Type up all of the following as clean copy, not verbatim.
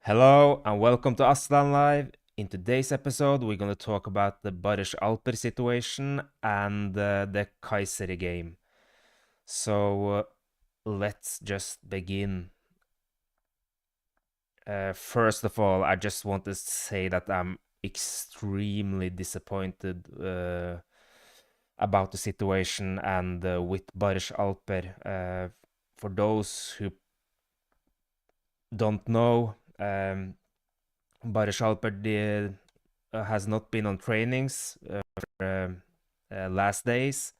Hello and welcome to Aslan Live. In today's episode, we're going to talk about the Barış Alper situation and the Kayseri game. So let's just begin. First of all, I just want to say that I'm extremely disappointed about the situation and with Barış Alper. For those who don't know, Barış Alper has not been on trainings last days,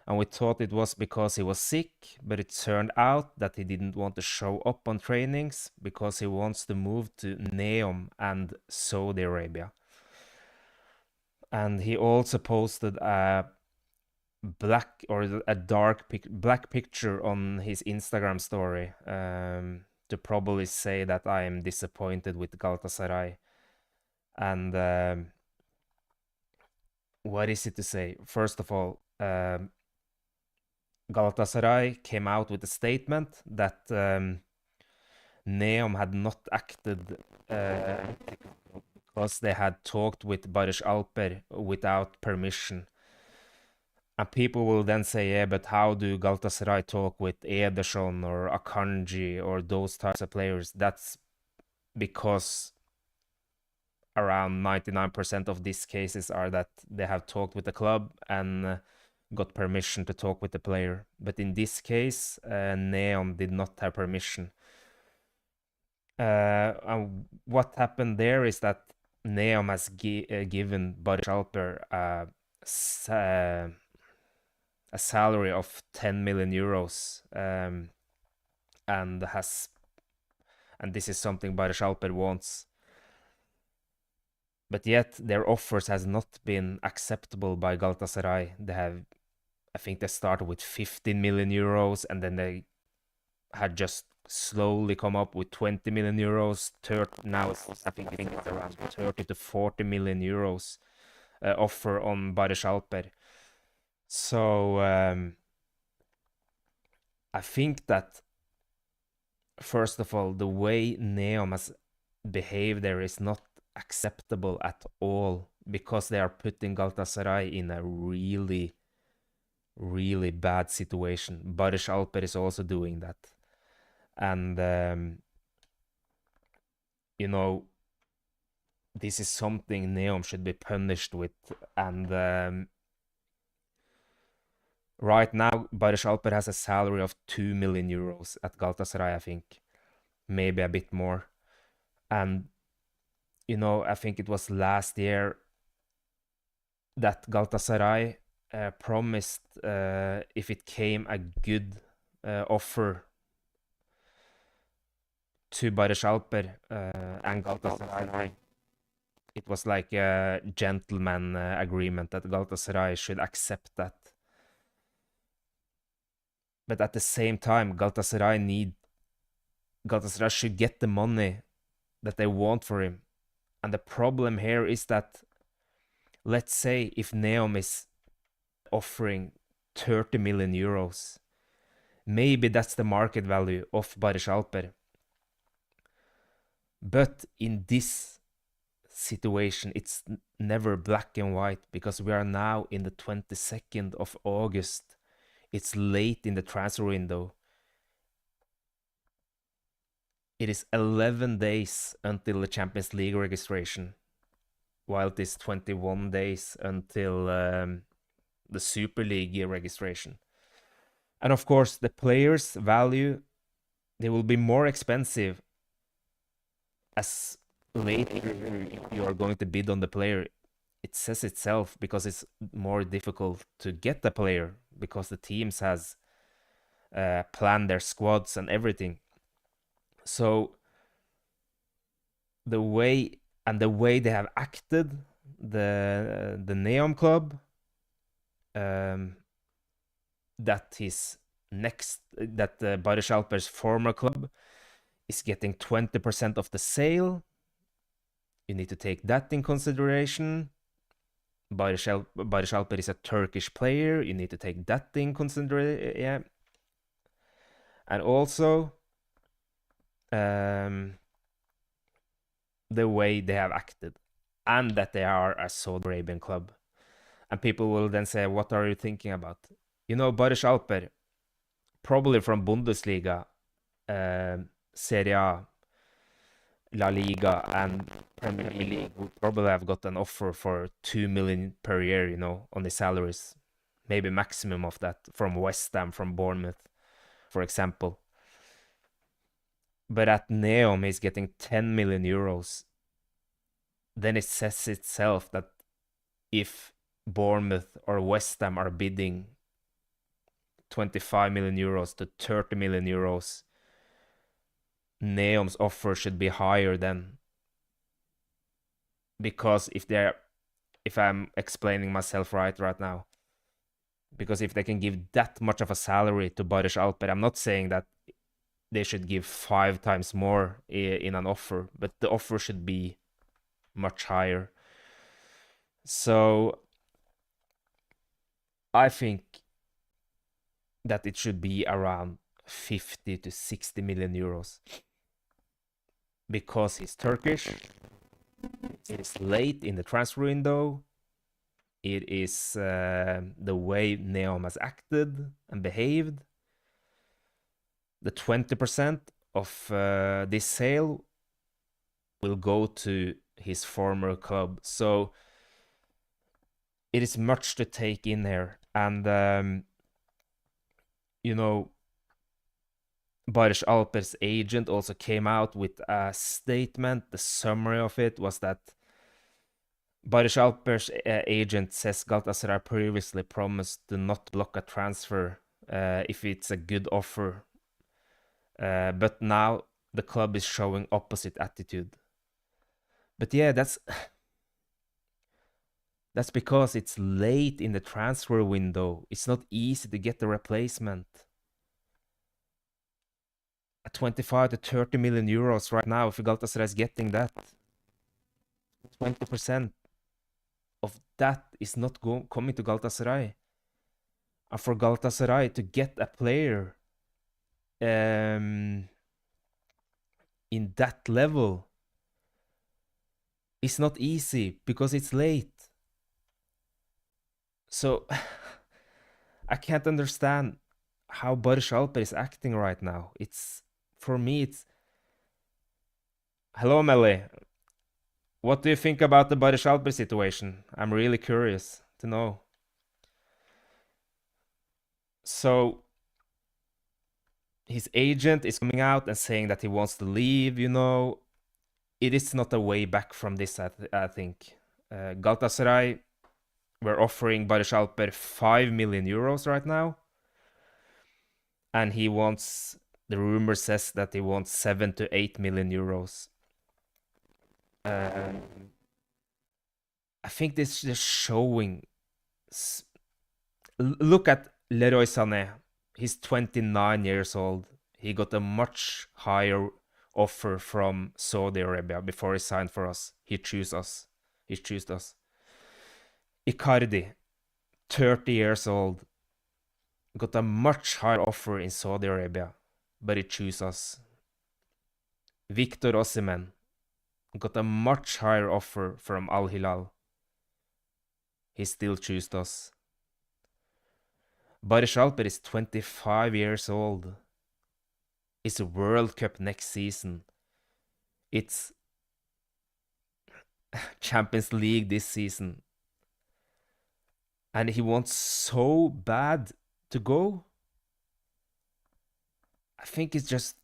and we thought it was because he was sick, but it turned out that he didn't want to show up on trainings because he wants to move to Neom and Saudi Arabia. And he also posted a black picture on his Instagram story to probably say that I am disappointed with Galatasaray. And what is it to say? First of all, Galatasaray came out with a statement that Neom had not acted because they had talked with Barış Alper without permission. And people will then say, yeah, but how do Galatasaray talk with Ederson or Akanji or those types of players? That's because around 99% of these cases are that they have talked with the club and got permission to talk with the player. But in this case, Neom did not have permission. And what happened there is that Neom has given Barış Alper a salary of 10 million euros, and this is something Barış Alper wants. But yet their offers has not been acceptable by Galatasaray. I think they started with 15 million euros, and then they had just slowly come up with 20 million euros. Now I think it's around 30 to 40 million euros offer on Barış Alper. So I think that first of all, the way Neom has behaved there is not acceptable at all because they are putting Galatasaray in a really, really bad situation. Barış Alper is also doing that. And, this is something Neom should be punished with. And right now, Barış Alper has a salary of 2 million euros at Galatasaray, I think. Maybe a bit more. And, I think it was last year that Galatasaray promised if it came a good offer to Barış Alper and Galatasaray. It was like a gentleman agreement that Galatasaray should accept that. But at the same time, Galatasaray should get the money that they want for him. And the problem here is that, let's say if Neom is offering 30 million euros, maybe that's the market value of Barış Alper. But in this situation, it's never black and white because we are now in the 22nd of August. It's late in the transfer window. It is 11 days until the Champions League registration, while it is 21 days until the Super League registration. And of course, the players' value, they will be more expensive as later you are going to bid on the player. It says itself because it's more difficult to get the player because the teams has planned their squads and everything. So the way they have acted, the Neom club, that Barış Alper's former club is getting 20% of the sale. You need to take that in consideration. Barış Alper is a Turkish player. You need to take that in consideration. Yeah. And also, the way they have acted, and that they are a Saudi Arabian club. And people will then say, what are you thinking about? You know, Barış Alper, probably from Bundesliga, Serie A, La Liga, and Premier League, would probably have got an offer for 2 million per year, you know, on the salaries. Maybe maximum of that from West Ham, from Bournemouth, for example. But at Neom, he's getting 10 million euros. Then it says itself that if Bournemouth or West Ham are bidding 25 million euros to 30 million euros, Neom's offer should be higher then. Because if I'm explaining myself right now, because if they can give that much of a salary to Barış Alper, I'm not saying that they should give 5 times more in an offer, but the offer should be much higher. So I think that it should be around 50 to 60 million euros. Because he's Turkish, it is late in the transfer window, it is the way Neom has acted and behaved. The 20% of this sale will go to his former club. So it is much to take in here. And, you know, Barış Alper's agent also came out with a statement. The summary of it was that Barış Alper's agent says Galatasaray previously promised to not block a transfer if it's a good offer. But now the club is showing opposite attitude. But yeah, that's because it's late in the transfer window. It's not easy to get the replacement. At 25 to 30 million euros right now, if Galatasaray is getting that, 20% of that is not coming to Galatasaray. And for Galatasaray to get a player in that level, it's not easy because it's late. So I can't understand how Barış Alper is acting right now. For me, it's... Hello, Mele. What do you think about the Barış Alper situation? I'm really curious to know. So his agent is coming out and saying that he wants to leave, you know. It is not a way back from this, I think. Galatasaray were offering Barış Alper 5 million euros right now. And he wants... The rumor says that he wants 7 to 8 million euros. I think this is just showing... Look at Leroy Sané. He's 29 years old. He got a much higher offer from Saudi Arabia before he signed for us. He chose us. Icardi, 30 years old, got a much higher offer in Saudi Arabia, but he chose us. Victor Osimhen got a much higher offer from Al Hilal. He still chose us. Barış Alper is 25 years old. It's a World Cup next season. It's Champions League this season. And he wants so bad to go. I think it's just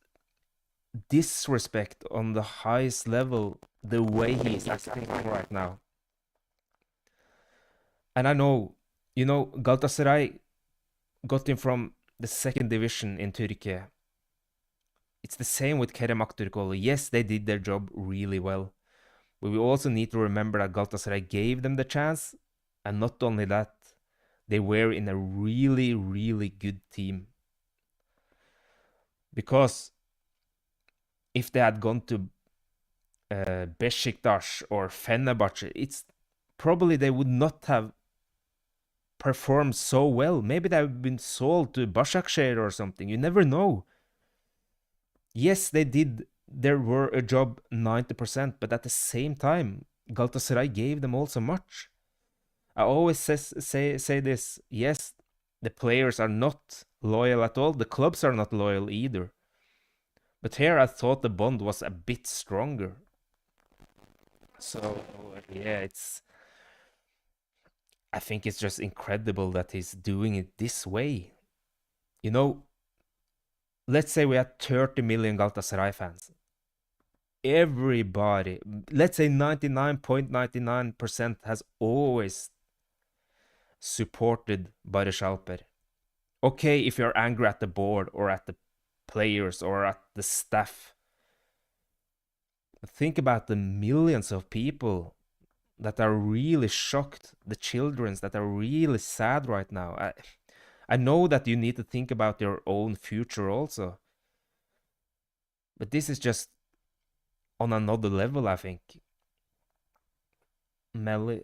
disrespect on the highest level, the way he's acting right now. And I know, you know, Galatasaray got him from the second division in Turkey. It's the same with Kerem Aktürkoğlu. Yes, they did their job really well. But we also need to remember that Galatasaray gave them the chance. And not only that, they were in a really, really good team. Because if they had gone to Beşiktaş or Fenerbahçe, it's probably they would not have performed so well. Maybe they have been sold to Başakşehir or something. You never know. Yes, they did there were a job 90%, but at the same time, Galatasaray gave them also much. I always say this. Yes, the players are not loyal at all. The clubs are not loyal either. But here I thought the bond was a bit stronger. So yeah, I think it's just incredible that he's doing it this way. You know, let's say we had 30 million Galatasaray fans. Everybody, let's say 99.99% has always supported Barış Alper. Okay, if you're angry at the board or at the players or at the staff, think about the millions of people that are really shocked, the childrens that are really sad right now. I know that you need to think about your own future also, but this is just on another level, I think. Melly,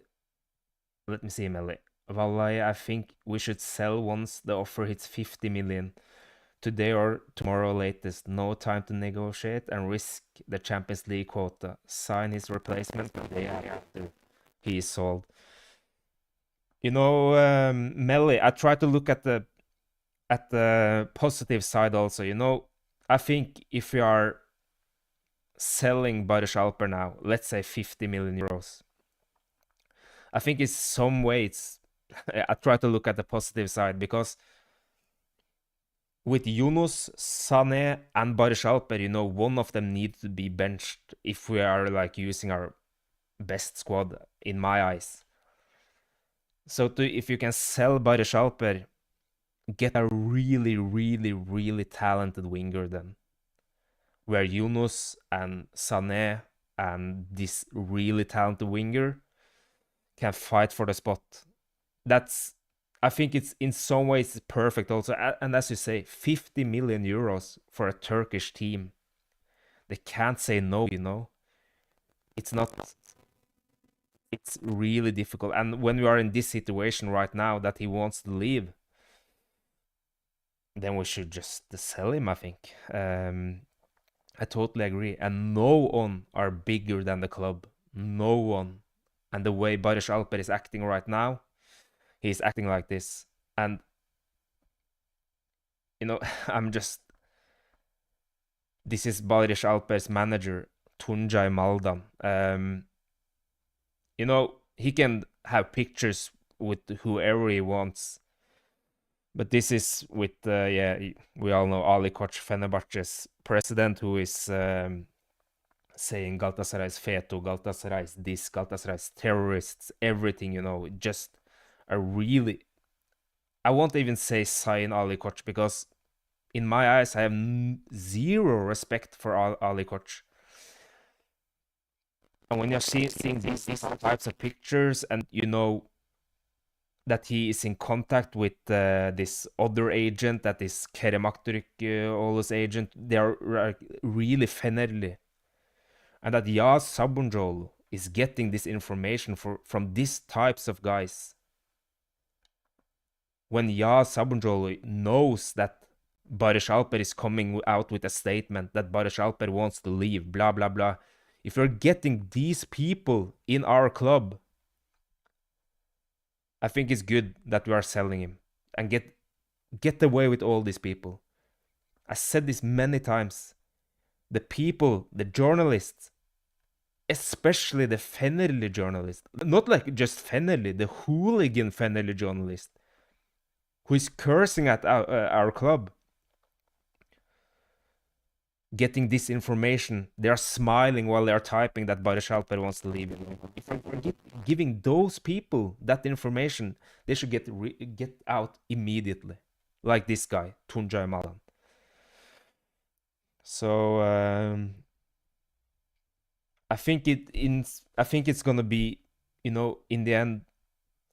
let me see, Melly. Wallahi, I think we should sell once the offer hits 50 million. Today or tomorrow latest. No time to negotiate and risk the Champions League quota. Sign his replacement the day after he is sold. You know, Melly, I try to look at the positive side also. You know, I think if we are selling Barış Alper now, let's say 50 million euros, I think in some ways I try to look at the positive side, because with Yunus, Sané, and Barış Alper, you know, one of them needs to be benched if we are like using our best squad, in my eyes. So if you can sell Barış Alper, get a really, really, really talented winger then, where Yunus and Sané and this really talented winger can fight for the spot. I think it's in some ways perfect also. And as you say, 50 million euros for a Turkish team. They can't say no, you know. It's really difficult. And when we are in this situation right now that he wants to leave, then we should just sell him, I think. I totally agree. And no one are bigger than the club. No one. And the way Barış Alper is acting right now, he's acting like this. And, you know, this is Barış Alper's manager, Tuncay Maldan. You know, he can have pictures with whoever he wants. But this is with, we all know Ali Koç, Fenerbahçe's president, who is saying Galatasaray is feto, Galatasaray is this, Galatasaray is terrorists, everything, you know, just a really... I won't even say sign Ali Koç, because in my eyes I have zero respect for Ali Koç. And when you're seeing these types of pictures, and you know that he is in contact with this other agent, that is Kerem Aktürkoğlu's agent, they are really Fenerli. And that Yaz Sabunjoğlu is getting this information from these types of guys. When Yaz Sabunjoğlu knows that Barış Alper is coming out with a statement that Barış Alper wants to leave, blah, blah, blah. If we're getting these people in our club, I think it's good that we are selling him and get away with all these people. I said this many times. The people, the journalists, especially the Fenerli journalist, not like just Fenerli, the hooligan Fenerli journalist, who is cursing at our club, getting this information, they are smiling while they are typing that Barış Alper wants to leave. If we're giving those people that information, they should get out immediately, like this guy, Tuncay Maldan. So I think it's gonna be, you know, in the end,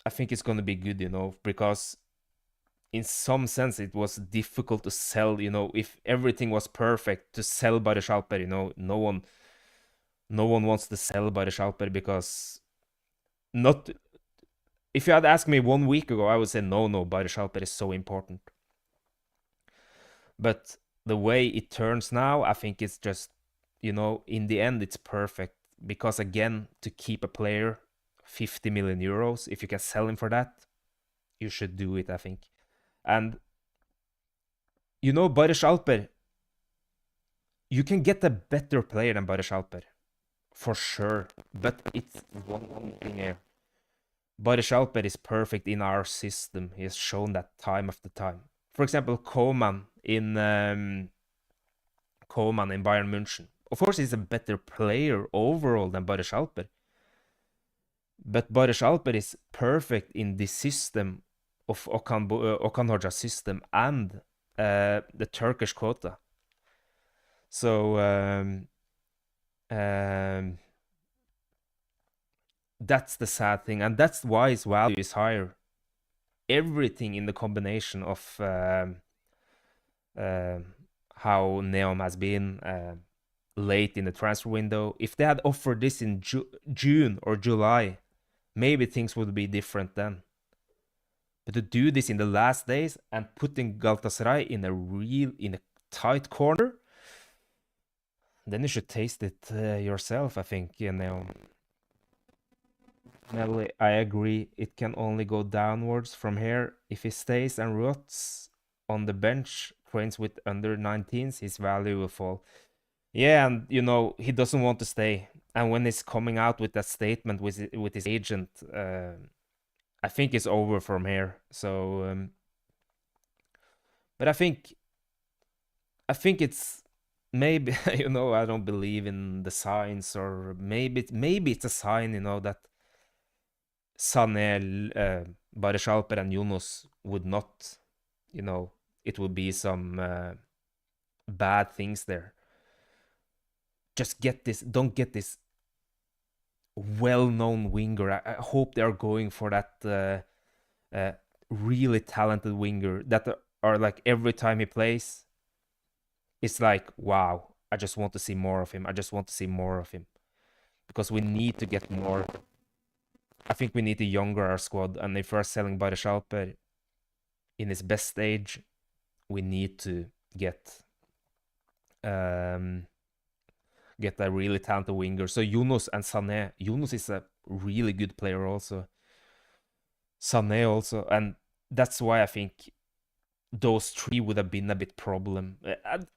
I think it's gonna be good, you know, because in some sense it was difficult to sell, you know, if everything was perfect, to sell Barış Alper, you know, no one wants to sell Barış Alper, because if you had asked me 1 week ago, I would say no, Barış Alper is so important. But the way it turns now, I think it's just you know, in the end, it's perfect because, again, to keep a player, 50 million euros, if you can sell him for that, you should do it, I think. And, you know, Barış Alper, you can get a better player than Barış Alper, for sure. But it's one thing here. Barış Alper is perfect in our system. He has shown that time after time. For example, Koeman in Bayern München. Of course, he's a better player overall than Barış Alper. But Barış Alper is perfect in the system of Okan Hoca's system and the Turkish quota. So that's the sad thing, and that's why his value is higher. Everything in the combination of how Neom has been late in the transfer window. If they had offered this in June or July, maybe things would be different then. But to do this in the last days and putting Galatasaray in a tight corner, then you should taste it yourself, I think, you know. Melly, I agree. It can only go downwards from here. If he stays and rots on the bench, trains with under 19s, his value will fall. Yeah, and you know, he doesn't want to stay. And when he's coming out with that statement with his agent, I think it's over from here. So, but I think it's maybe you know, I don't believe in the signs, or maybe it's a sign, you know, that Sané, Barış Alper and Yunus would not, you know, it would be some bad things there. Just don't get this well-known winger. I hope they are going for that really talented winger that are like, every time he plays, it's like, wow, I just want to see more of him. I just want to see more of him. Because we need to get more. I think we need to younger our squad. And if we're selling Barış Alper in his best stage, we need to get a really talented winger. So Yunus and Sané. Yunus is a really good player also. Sané also. And that's why I think those three would have been a bit problem.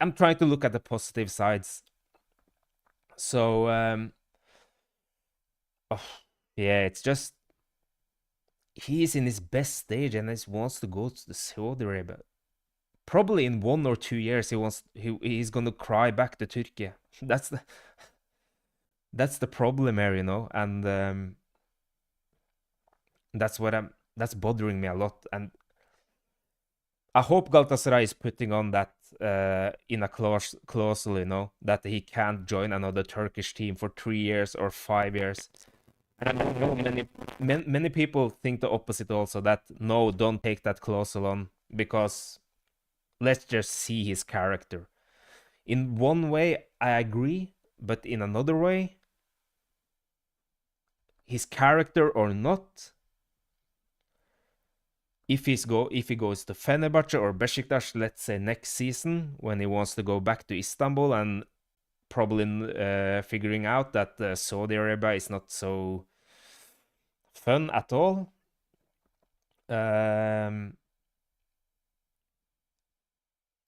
I'm trying to look at the positive sides. So, yeah, it's just he's in his best stage and he wants to go to the Saudi Arabia. Probably in 1 or 2 years he's gonna cry back to Turkey. That's the problem here, you know, and that's bothering me a lot. And I hope Galatasaray is putting on that in a clause, you know, that he can't join another Turkish team for 3 years or 5 years. And I know many people think the opposite also, that no, don't take that clause on, because let's just see his character. In one way, I agree, but in another way, his character or not, if he goes to Fenerbahce or Besiktas, let's say next season, when he wants to go back to Istanbul and probably figuring out that Saudi Arabia is not so fun at all,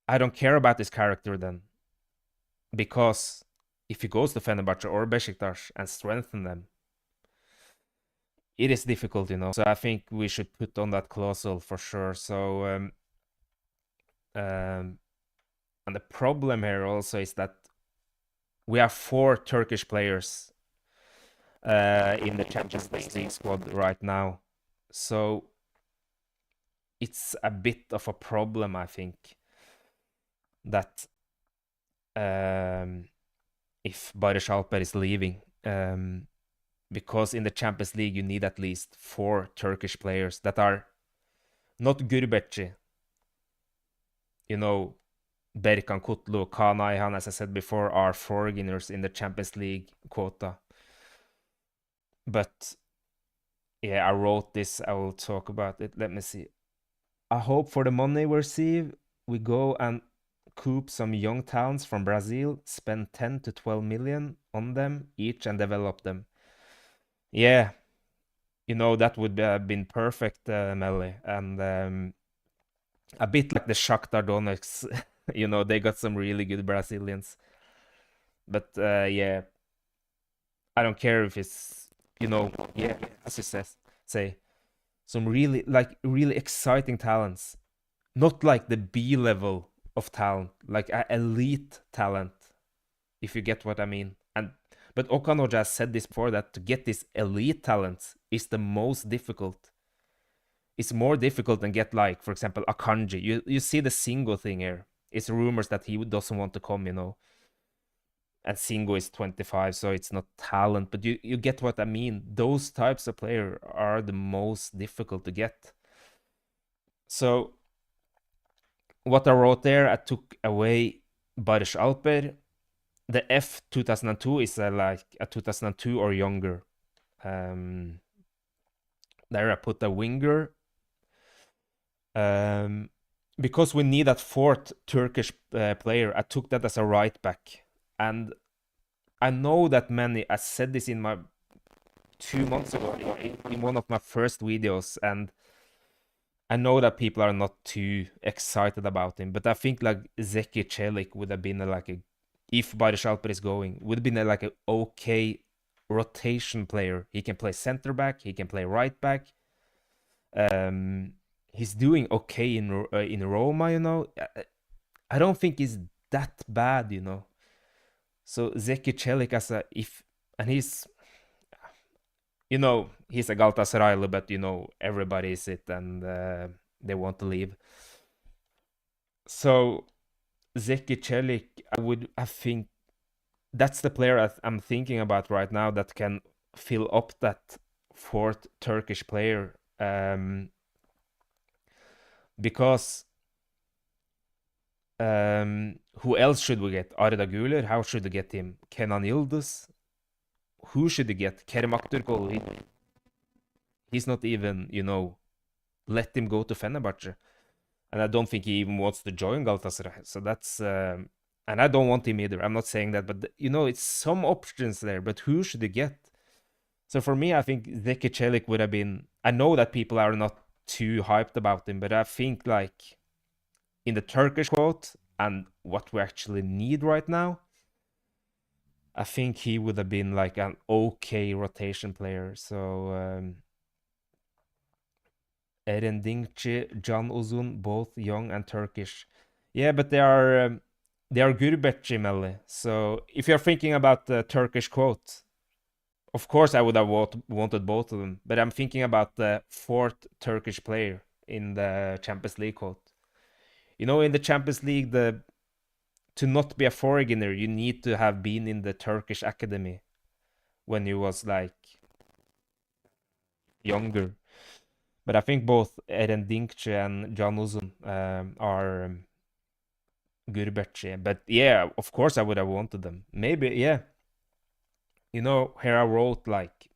I don't care about his character then. Because if he goes to Fenerbahce or Besiktas and strengthen them, it is difficult, you know. So I think we should put on that clause for sure. So, and the problem here also is that we have 4 Turkish players in the Champions League squad right now. So it's a bit of a problem, I think, that if Barış Alper is leaving, because in the Champions League you need at least 4 Turkish players that are not Gurbetçi, you know. Berkan Kutlu, Kaan Ayhan, as I said before, are foreigners in the Champions League quota. But yeah, I wrote this, I will talk about it. Let me see. I hope for the money we receive, we go and recoup some young talents from Brazil, spend 10 to 12 million on them each and develop them. Yeah, that would have been perfect, Melly. And a bit like the Shakhtar Donetsk, they got some really good Brazilians. But yeah, I don't care if it's, yeah, as you say, some really exciting talents. Not like the B level of talent, like a elite talent, if you get what I mean. But Okan has said this before, that to get these elite talents is the most difficult. It's more difficult than get, like, for example, Akanji. You see the Singo thing here. It's rumors that he doesn't want to come, And Singo is 25, so it's not talent, but you get what I mean. Those types of player are the most difficult to get. So what I wrote there, I took away Barış Alper. The F 2002 is like a 2002 or younger. There I put a winger. Because we need that fourth Turkish player, I took that as a right back. And I know that I said this in my 2 months ago in one of my first videos, and I know that people are not too excited about him, but I think like Zeki Çelik would have been if Barış Alper is going, would have been like an okay rotation player. He can play center back, he can play right back. He's doing okay in Roma, I don't think he's that bad, So Zeki Çelik he's a Galatasaray, but everybody is it, and they want to leave. So Zeki Çelik, I think that's the player I'm thinking about right now that can fill up that fourth Turkish player. Because who else should we get? Arda Güler, how should we get him? Kenan Yıldız? Who should we get? Kerem Aktürkoğlu, he's not even, let him go to Fenerbahce. And I don't think he even wants to join Galatasaray. So that's, and I don't want him either. I'm not saying that, but it's some options there, but who should he get? So for me, I think Zeki Çelik would have been, I know that people are not too hyped about him, but I think like in the Turkish quote and what we actually need right now, I think he would have been like an okay rotation player. So Eren Dinkçi, Can Uzun, both young and Turkish. Yeah, but they are Gurbetçi, Melli. So if you're thinking about the Turkish quote, of course I would have wanted both of them. But I'm thinking about the fourth Turkish player in the Champions League quote. In the Champions League, to not be a foreigner, you need to have been in the Turkish academy when you was like younger. But I think both Eren Dinkçi and Can Uzun are Gurbetçi. But yeah, of course I would have wanted them. Maybe, yeah. Here I wrote like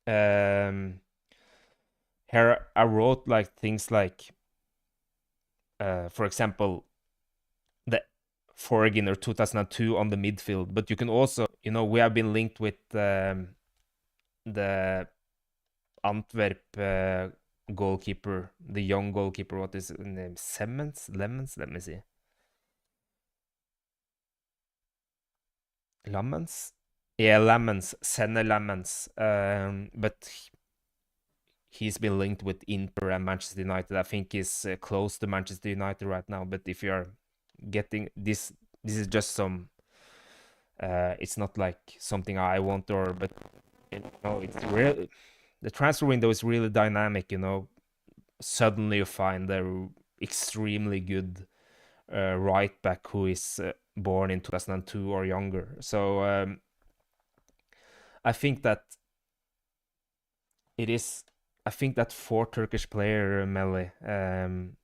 here I wrote like things like for example, the foreigner 2002 on the midfield. But you can also, we have been linked with the Antwerp goalkeeper, the young goalkeeper. What is his name? Lemons? Let me see. Lemons? Yeah, Lemons. Senne Lemons. But he's been linked with Inter and Manchester United. I think he's close to Manchester United right now. But if you're getting this is just some. It's not like something I want, but it's really, the transfer window is really dynamic. Suddenly you find a extremely good right back who is born in 2002 or younger. So I think that it is. I think that for Turkish player, Melli,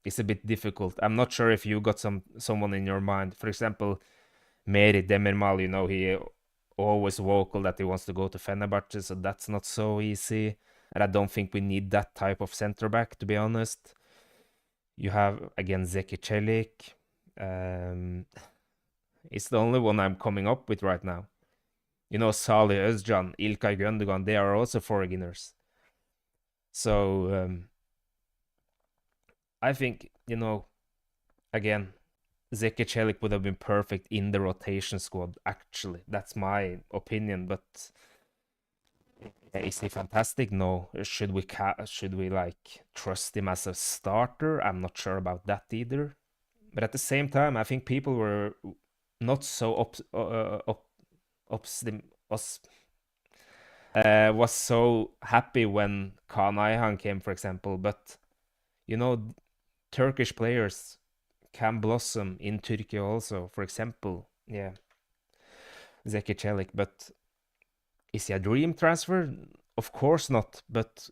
is a bit difficult. I'm not sure if you got someone in your mind. For example, Meri Demirmal, he always vocal that he wants to go to Fenerbahce, so that's not so easy. And I don't think we need that type of center back, to be honest. You have again Zeki, Çelik. It's the only one I'm coming up with right now. You know, Salih Özcan, İlkay Gündoğan, they are also foreigners. So I think, you know, again, Zeki, Çelik would have been perfect in the rotation squad, actually. That's my opinion, but is he fantastic? No. Should we like trust him as a starter? I'm not sure about that either. But at the same time, I think people were not so was so happy when Kaan Ayhan came, for example. But you know, Turkish players can blossom in Turkey also. For example, yeah, Zeki Çelik. But is he a dream transfer? Of course not. But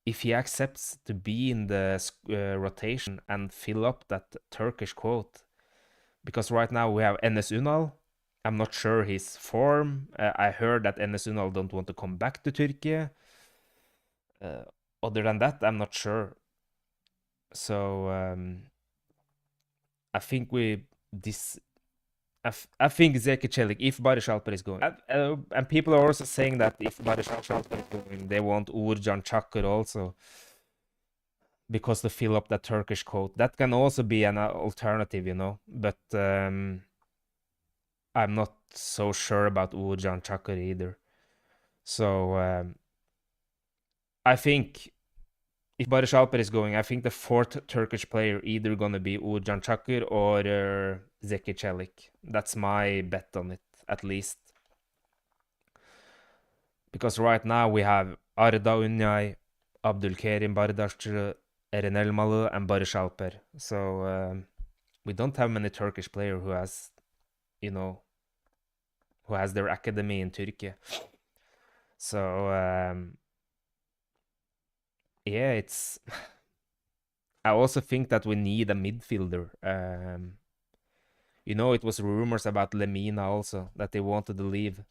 if he accepts to be in the rotation and fill up that Turkish quote, because right now we have Enes Ünal. I'm not sure his form. I heard that Enes Ünal don't want to come back to Turkey. Other than that, I'm not sure. So I think I think Zeki Çelik, if Barış Alper is going, and people are also saying that if Barış Alper is going, they want Uğurcan, Çakır also, because to fill up that Turkish quote. That can also be an alternative, you know. But I'm not so sure about Uğurcan, Çakır either. So I think if Barış Alper is going, I think the fourth Turkish player either gonna be Uğurcan Çakır or Zeki Çelik. That's my bet on it, at least. Because right now we have Arda Ünyay, Abdülkerim Bardaşçı, Eren Elmalı, and Barış Alper. So we don't have many Turkish players who has, you know, who has their academy in Turkey. So yeah, it's. I also think that we need a midfielder. You know, it was rumors about Lemina also that they wanted to leave,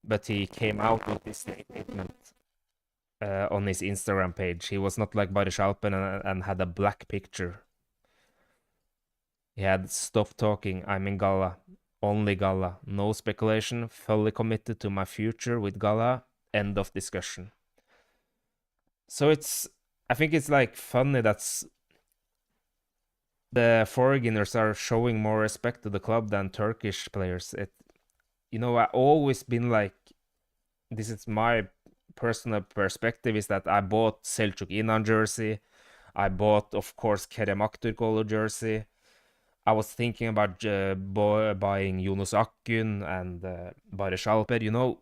but he came out with this statement on his Instagram page. He was not like Barış Alper and had a black picture. He had "Stop talking. I'm in Gala. Only Gala. No speculation. Fully committed to my future with Gala. End of discussion." So I think it's like funny that the foreigners are showing more respect to the club than Turkish players. You know, I always been like, this is my personal perspective, is that I bought Selçuk İnan jersey. I bought, of course, Kerem Aktürkoğlu jersey. I was thinking about buying Yunus Akgün and Barış Alper, you know,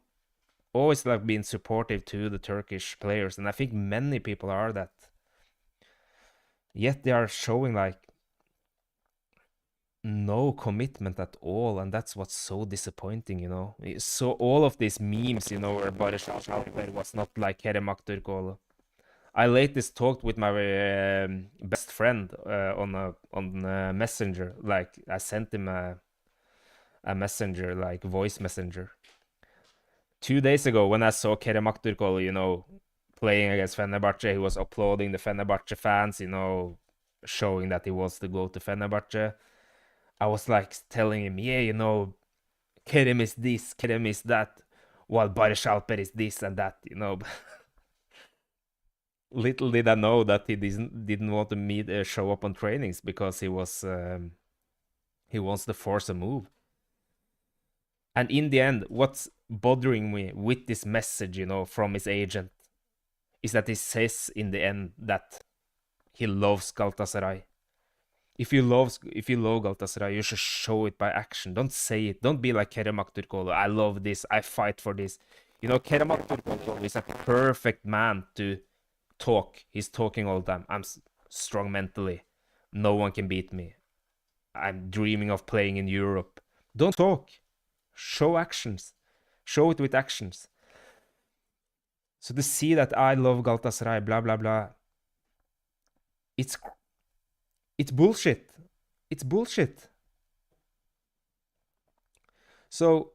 always like being supportive to the Turkish players, and I think many people are that. Yet they are showing like no commitment at all, and that's what's so disappointing, you know. So all of these memes, you know, where Barış Alper was not like Kerem Aktürkoğlu. I latest talked with my best friend on Messenger. Like I sent him a messenger, like voice messenger. 2 days ago, when I saw Kerem Aktürkoğlu, you know, playing against Fenerbahce, he was applauding the Fenerbahce fans, you know, showing that he wants to go to Fenerbahce. I was like telling him, yeah, you know, Kerem is this, Kerem is that, while Barış Alper is this and that, you know. Little did I know that he didn't want to show up on trainings because he wants to force a move. And in the end, what's bothering me with this message, you know, from his agent, is that he says in the end that he loves Galatasaray. If you love Galatasaray, you should show it by action. Don't say it. Don't be like Kerem Aktürkoğlu. I love this. I fight for this. You know, Kerem Aktürkoğlu is a perfect man to talk. He's talking all the time. I'm strong mentally. No one can beat me. I'm dreaming of playing in Europe. Don't talk. Show actions. Show it with actions. So to see that I love Galatasaray, blah blah blah, it's bullshit. It's bullshit. So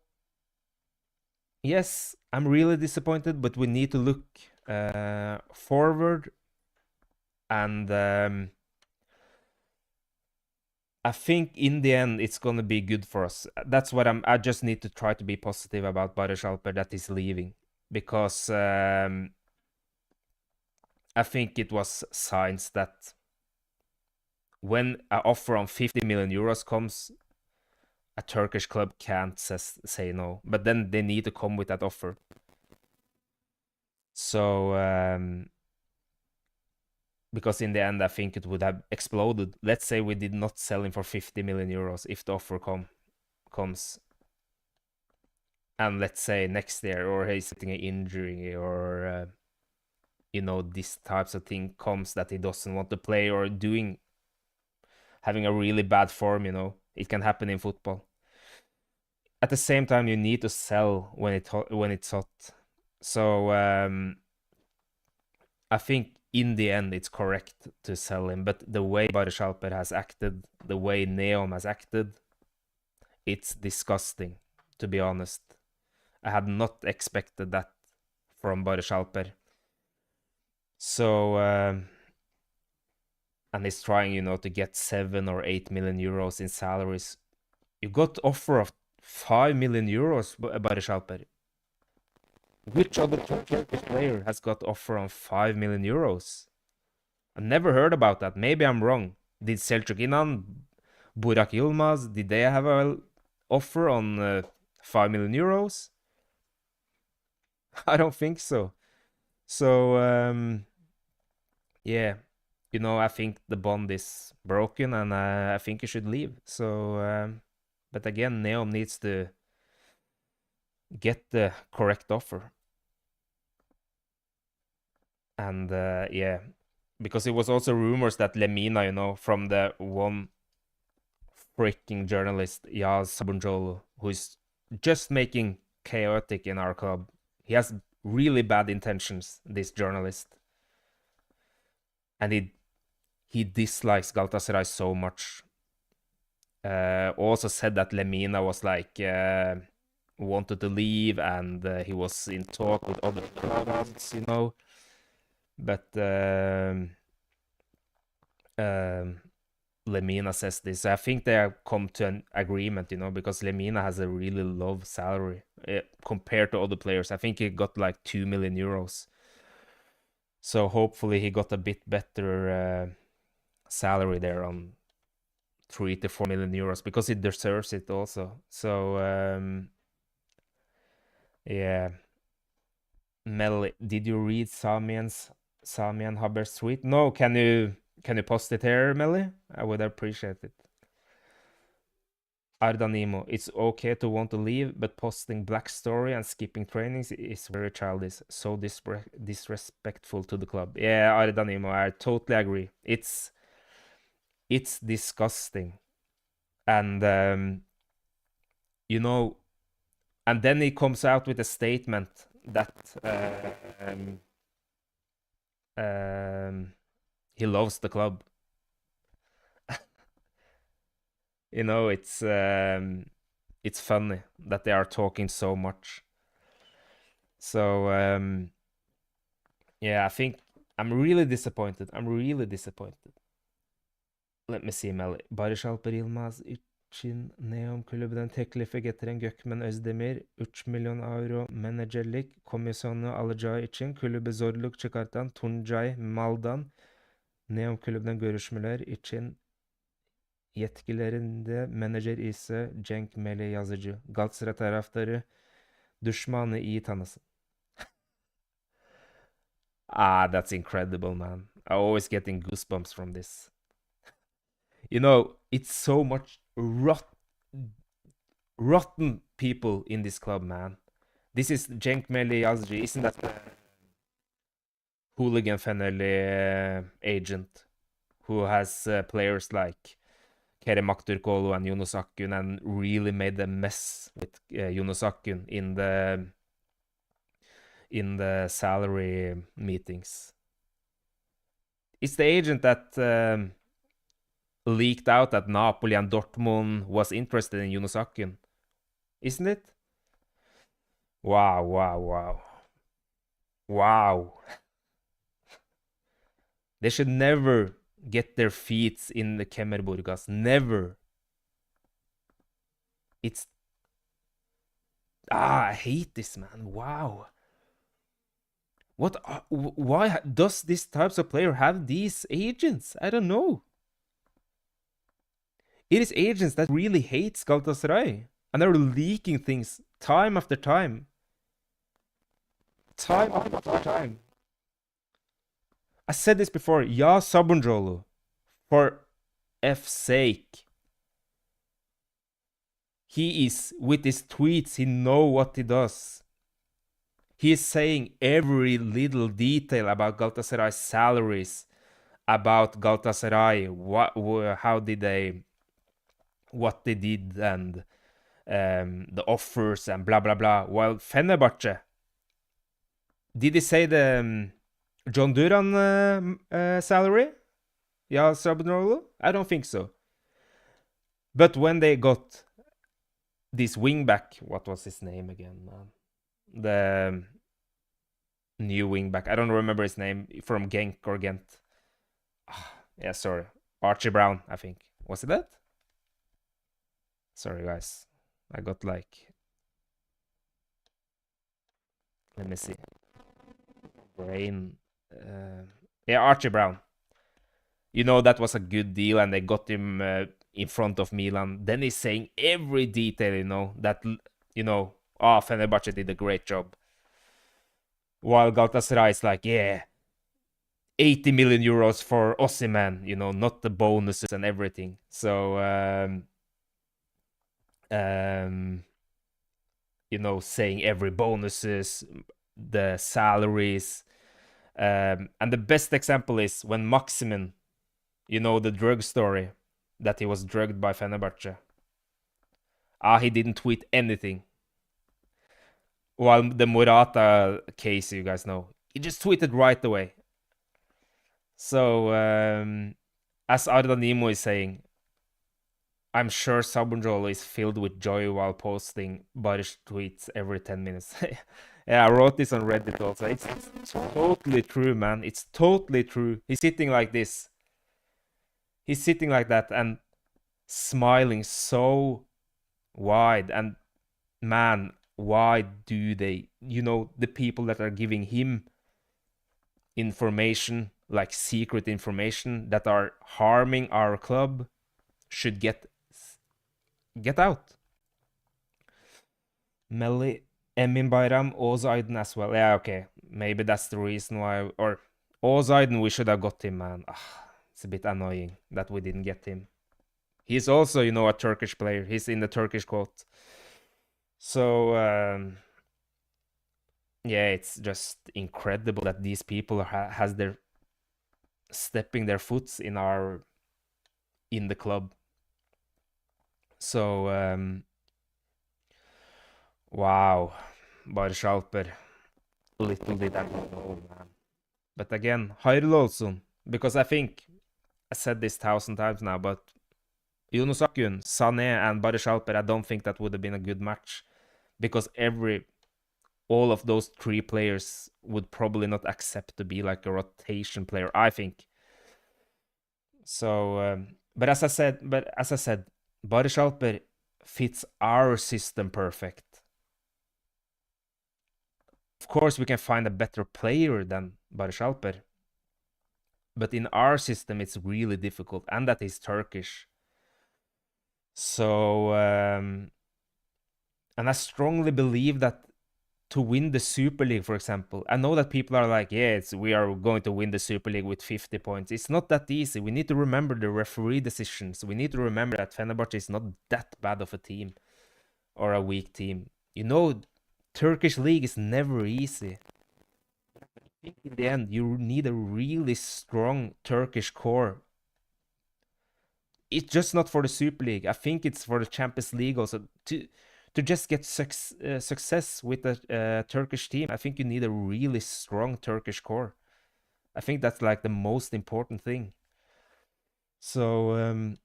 yes, I'm really disappointed, but we need to look forward and I think in the end it's gonna be good for us. That's what I just need to try to be positive about Barış Alper that he's leaving, because I think it was signs that when an offer on 50 million euros comes, a Turkish club can't say no. But then they need to come with that offer. So because in the end, I think it would have exploded. Let's say we did not sell him for 50 million euros if the offer comes. And let's say next year, or he's getting an injury, or these types of thing comes that he doesn't want to play, or having a really bad form. It can happen in football. At the same time, you need to sell when it's hot. So I think in the end it's correct to sell him, but the way Barış Alper has acted, the way Neom has acted, it's disgusting, to be honest. I had not expected that from Barış Alper. So and he's trying, to get 7 or 8 million euros in salaries. You got offer of 5 million euros, Barış Alper. Which other Turkish player has got offer on 5 million euros? I never heard about that. Maybe I'm wrong. Did Selçuk İnan, Burak Yılmaz, did they have an offer on 5 million euros? I don't think so. So, yeah, I think the bond is broken, and I think he should leave. So, but again, Neom needs to get the correct offer. And yeah, because it was also rumors that Lemina, from the one freaking journalist, Yaz Sabun, who's just making chaotic in our club. He has really bad intentions, this journalist. And he dislikes Galatasaray so much. Also said that Lemina was like wanted to leave, and he was in talk with other clubs, But Lemina says this. I think they have come to an agreement, because Lemina has a really low salary compared to other players. I think he got like 2 million euros. So hopefully he got a bit better salary there, on 3 to 4 million euros, because he deserves it also. So yeah. Mel, did you read Samian Haber's tweet? No, can you post it here, Melly? I would appreciate it. Ardanimo, it's okay to want to leave, but posting black story and skipping trainings is very childish. So disrespectful to the club. Yeah, Ardanimo, I totally agree. It's disgusting. And and then he comes out with a statement that he loves the club. It's funny that they are talking so much. So yeah, I think I'm really disappointed. Let me see, Melly. Barış Alper Yılmaz için Neom kulübünden teklifi getiren Gökmen Özdemir 3 milyon euro menajerlik komisyonu alacağı için kulübe zorluk çıkartan Tuncay Mal'dan Neom kulübünden görüşmeler için yetkilerinde menajer ise Cenk Mele Yazıcı. Galatasaray taraftarı düşmanı iyi tanısın. That's incredible, man. I'm always getting goosebumps from this. It's so much rotten people in this club, man. This is Cenk Mele Yazıcı. Isn't that the hooligan Fenerli agent who has players like Kerem Aktürkoğlu and Yunus Akgün, and really made a mess with Yunus Akgün in the salary meetings? It's the agent that leaked out that Napoli and Dortmund was interested in Yunus Akgün, isn't it? Wow. They should never get their feet in the Kemerburgas. Never. It's I hate this, man. Wow. What? Why does this types of player have these agents? I don't know. It is agents that really hates Galatasaray and are leaking things time after time. Time after time. I said this before. Ya Sabunjolu, for F's sake. He is, with his tweets, he know what he does. He is saying every little detail about Galatasaray's salaries, about Galatasaray, how did they, what they did, and the offers and blah blah blah. While Fenerbahce, did he say the John Duran salary? Yeah, Sabunoglu? I don't think so. But when they got this wingback, what was his name again, man? The new wingback, I don't remember his name, from Genk or Ghent. Yeah, sorry. Archie Brown, I think. Was it that? Sorry, guys. I got like... Let me see. Brain... yeah, Archie Brown. You know, that was a good deal and they got him in front of Milan. Then he's saying every detail, you know, that, you know, Fenerbahce did a great job. While Galatasaray is like, yeah, 80 million euros for Osimhen, you know, not the bonuses and everything. So, you know, saying every bonuses, the salaries. And the best example is when Maximin, you know, the drug story, that he was drugged by Fenerbahce. He didn't tweet anything. While the Morata case, you guys know, he just tweeted right away. So, as Arda Nemo is saying, I'm sure Sabunjolo is filled with joy while posting Barış tweets every 10 minutes. Yeah, I wrote this on Reddit also. It's totally true, man. It's totally true. He's sitting like this. He's sitting like that and smiling so wide. And man, why do they, you know, the people that are giving him information, like secret information that are harming our club, should get out. Melli, Emin Bayram, Oğuz Aydın as well. Yeah, okay. Maybe that's the reason why. Or Oğuz Aydın, we should have got him, man. It's a bit annoying that we didn't get him. He's also, you know, a Turkish player. He's in the Turkish quote. So, yeah, it's just incredible that these people has their stepping their foots in the club. So, wow, Barış Alper, little did I know, man. But again, hayırlı olsun, because I think I said this 1,000 times now, but Yunus Akgün, Sané, and Barış Alper, I don't think that would have been a good match, because all of those three players would probably not accept to be like a rotation player, I think. So, but as I said, Barış Alper fits our system perfect. Of course, we can find a better player than Barış Alper, but in our system, it's really difficult, and that is Turkish. So, and I strongly believe that to win the Super League, for example, I know that people are like, yeah, we are going to win the Super League with 50 points. It's not that easy. We need to remember the referee decisions. We need to remember that Fenerbahce is not that bad of a team or a weak team. You know, Turkish league is never easy. I think in the end, you need a really strong Turkish core. It's just not for the Super League. I think it's for the Champions League also. To just get success with the Turkish team, I think you need a really strong Turkish core. I think that's like the most important thing. So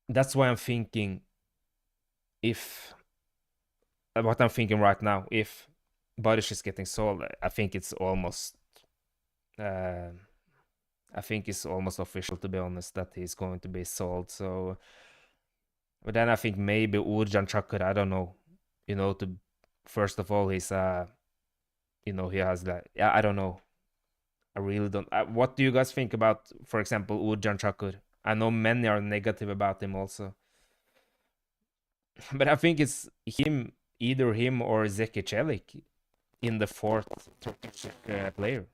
that's why I'm thinking what I'm thinking right now, if Barış is getting sold, I think it's almost, I I think it's almost official, to be honest, that he's going to be sold. So, but then I think maybe Uğurcan Çakır, I don't know. To first of all, he's he has that. Yeah, I don't know. I really don't. What do you guys think about, for example, Uğurcan Çakır? I know many are negative about him also, but I think it's either him or Zeki Çelik in the fourth Turkish player.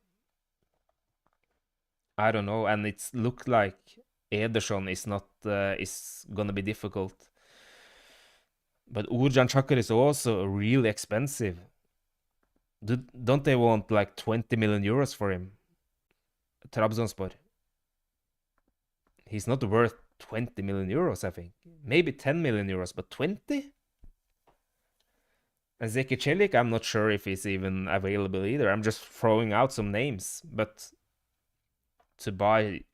I don't know, and it's looked like Ederson is not is gonna be difficult. But Uğurcan Çakır is also really expensive. Don't they want like 20 million euros for him? Trabzonspor. He's not worth 20 million euros, I think. Maybe 10 million euros, but 20? And Zeki Çelik, I'm not sure if he's even available either. I'm just throwing out some names. But to buy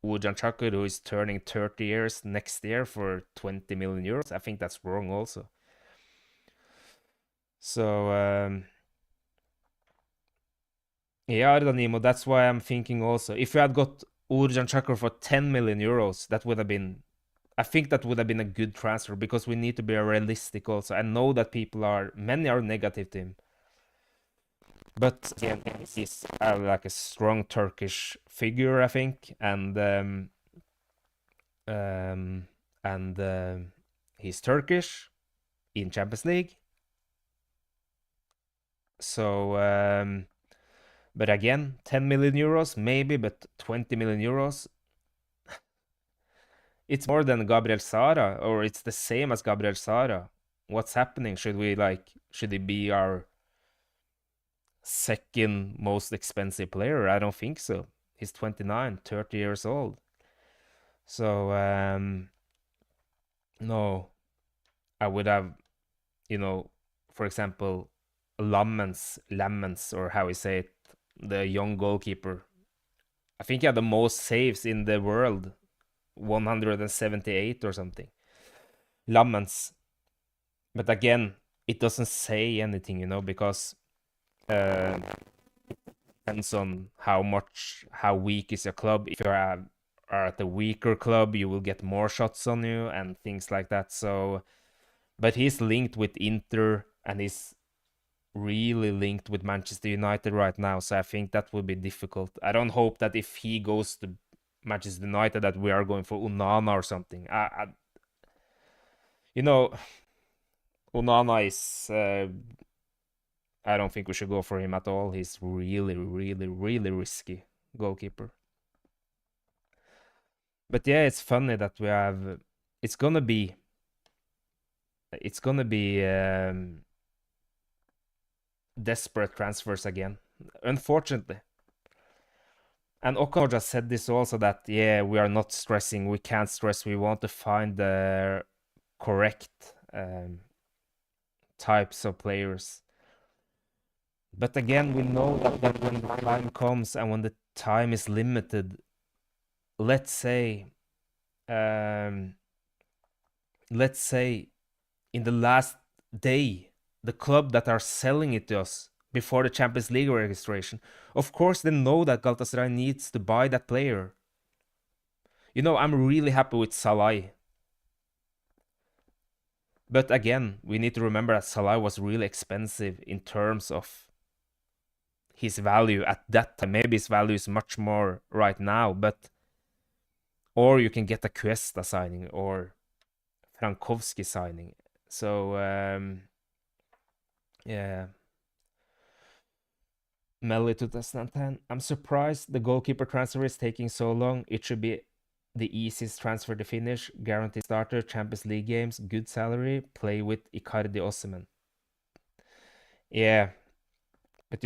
Uğurcan Çakır, who is turning 30 years next year for 20 million euros, I think that's wrong also. So, yeah, Ardanimo, that's why I'm thinking also. If we had got Uğurcan Çakır for 10 million euros, that would have been, I think that would have been a good transfer, because we need to be realistic also. I know that many are negative to him. But again, he's like a strong Turkish figure, I think, and he's Turkish in Champions League. So, but again, 10 million euros maybe, but 20 million euros, it's more than Gabriel Sara, or it's the same as Gabriel Sara. What's happening? Should he be our second most expensive player? I don't think so. He's 29, 30 years old. So, no, I would have, for example, Lammens, or how we say it, the young goalkeeper. I think he had the most saves in the world, 178 or something. Lammens. But again, it doesn't say anything, because depends on how weak is your club. If you are at a weaker club, you will get more shots on you and things like that. So, but he's linked with Inter, and he's really linked with Manchester United right now. So I think that will be difficult. I don't hope that if he goes to Manchester United that we are going for Onana or something. Onana is. I don't think we should go for him at all. He's really, really, really risky goalkeeper. But yeah, it's funny that we have. It's gonna be desperate transfers again, unfortunately. And Okan just said this also, that yeah, we are not stressing. We can't stress. We want to find the correct types of players. But again, we know that when the time comes and when the time is limited, let's say in the last day, the club that are selling it to us before the Champions League registration, of course they know that Galatasaray needs to buy that player. I'm really happy with Salah. But again, we need to remember that Salah was really expensive in terms of his value at that time. Maybe his value is much more right now, or you can get a Cuesta signing or Frankowski signing. So, yeah. Melly 2010. I'm surprised the goalkeeper transfer is taking so long. It should be the easiest transfer to finish. Guaranteed starter, Champions League games, good salary, play with Icardi Osimhen. Yeah. But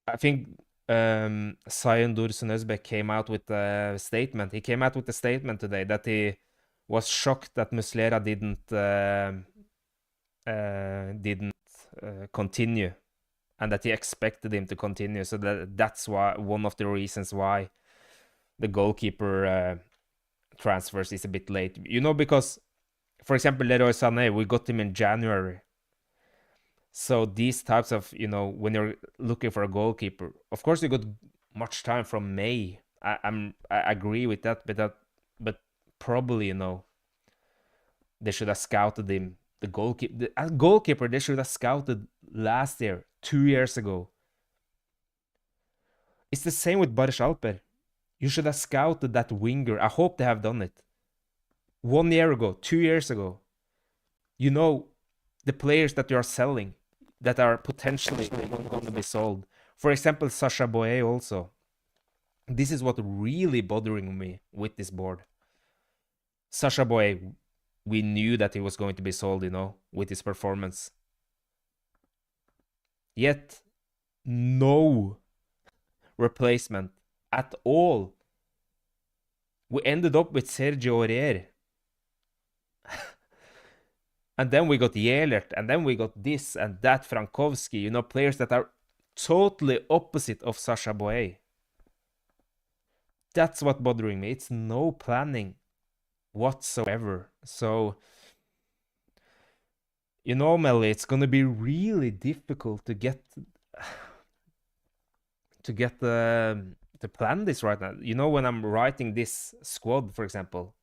I think Sayın Dursun Özbek came out with a statement. He came out with a statement today that he was shocked that Muslera didn't continue, and that he expected him to continue. So that's one of the reasons why the goalkeeper transfers is a bit late. Because, for example, Leroy Sané, we got him in January. So these types of, when you're looking for a goalkeeper, of course you got much time from May. I agree with that, but probably, they should have scouted him. The goalkeeper, goalkeeper, they should have scouted last year, 2 years ago. It's the same with Barış Alper. You should have scouted that winger. I hope they have done it. 1 year ago, 2 years ago. You know the players that you are selling that are potentially going to be sold. For example, Sasha Boye also. This is what really bothering me with this board. Sasha Boye, we knew that he was going to be sold, with his performance. Yet, no replacement at all. We ended up with Sergio Aurier. And then we got Jelert, and then we got this and that Frankowski, players that are totally opposite of Sasha Boye. That's what bothering me. It's no planning whatsoever. So, Melly, it's gonna be really difficult to get to plan this right now. When I'm writing this squad, for example,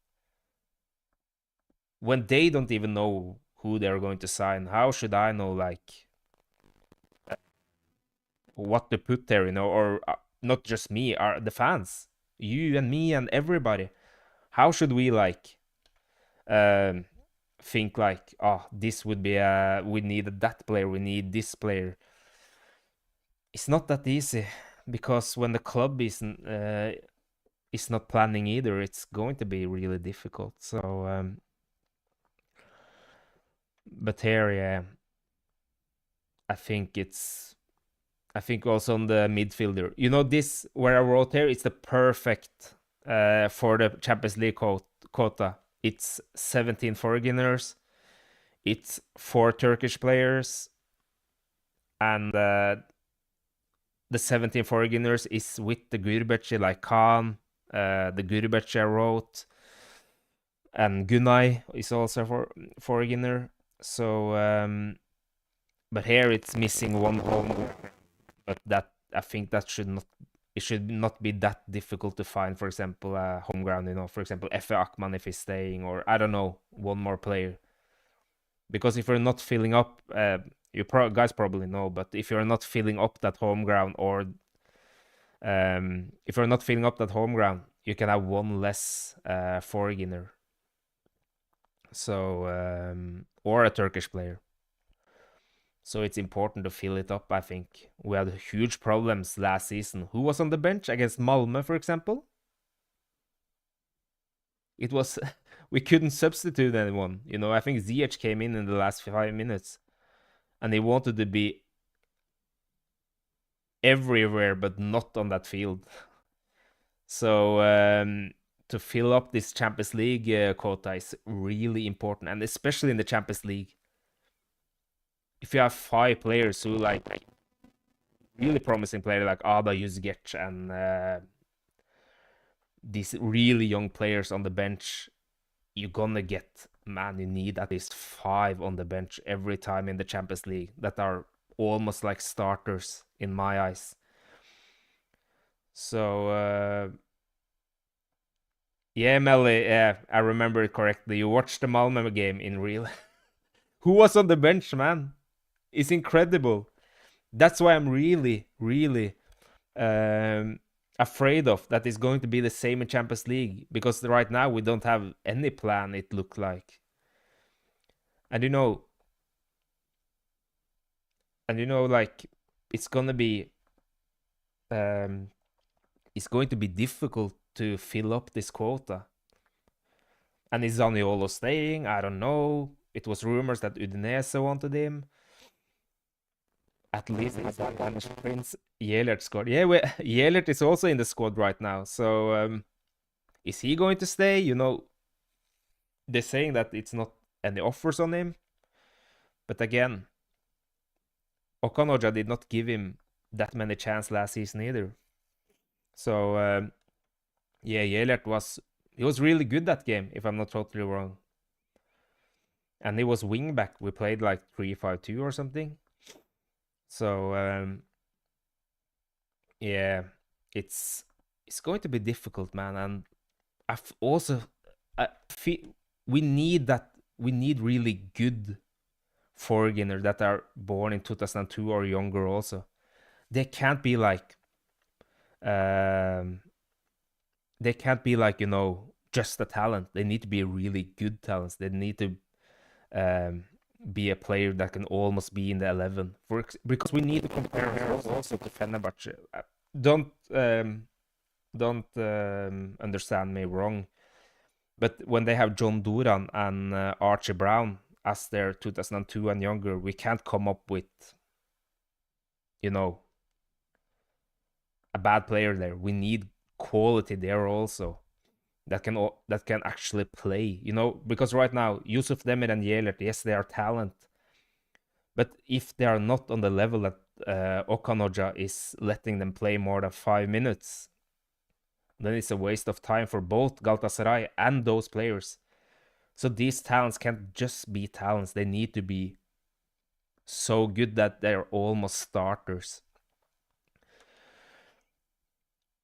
when they don't even know who they're going to sign, how should I know, like, what to put there, or not just me, are the fans, you and me and everybody. How should we, like, think like, oh, this would be we need that player, we need this player. It's not that easy, because when the club is not planning either, it's going to be really difficult. So but here, yeah, I think also on the midfielder, this where I wrote here, it's the perfect for the Champions League quota. It's 17 foreigners, it's 4 Turkish players, and the 17 foreigners is with the Gurbetçi, like Khan, the Gurbetçi I wrote, and Gunay is also for foreigner. So, but here it's missing one home, but that, I think that should not be that difficult to find. For example, home ground, for example, Efe Akman if he's staying, or I don't know, one more player. Because if you're not filling up, you guys probably know, but if you're not filling up that home ground, or if you're not filling up that home ground, you can have one less foreigner. So, or a Turkish player. So it's important to fill it up, I think. We had huge problems last season. Who was on the bench against Malmö, for example? It was we couldn't substitute anyone. I think Ziyech came in the last 5 minutes, and he wanted to be everywhere but not on that field. So to fill up this Champions League quota is really important, and especially in the Champions League. If you have 5 players who, like, really promising player like Ada Yüzgeç and these really young players on the bench, you're gonna get, man, you need at least 5 on the bench every time in the Champions League that are almost like starters in my eyes. So yeah, Melly, yeah, I remember it correctly. You watched the Malmö game in real. Who was on the bench, man? It's incredible. That's why I'm really, really afraid of that is going to be the same in Champions League, because right now we don't have any plan, it looked like. And like, it's gonna be difficult to fill up this quota. And is Zaniolo staying? I don't know. It was rumors that Udinese wanted him. At least it's that Danish Prince Jelert squad. Yeah, Jelert is also in the squad right now. So is he going to stay? They're saying that it's not any offers on him. But again, Okan Hoca did not give him that many chances last season either. So yeah, Jelert was really good that game, if I'm not totally wrong. And he was wing back. We played like 3-5-2 or something. So yeah, it's going to be difficult, man. And also I feel we need that. We need really good foreigners that are born in 2002 or younger. Also, they can't be like um, just a talent. They need to be really good talents. They need to um, be a player that can almost be in the 11 because we need to compare ourselves also to Fenerbahce. Don't understand me wrong, but when they have John Duran and Archie Brown as their 2002 and younger, we can't come up with you know a bad player there. We need quality there also that can actually play. Because right now Yusuf Demir and Yelert, yes, they are talent, but if they are not on the level that Okan Hoxha is letting them play more than 5 minutes, then it's a waste of time for both Galatasaray and those players. So these talents can't just be talents. They need to be so good that they're almost starters.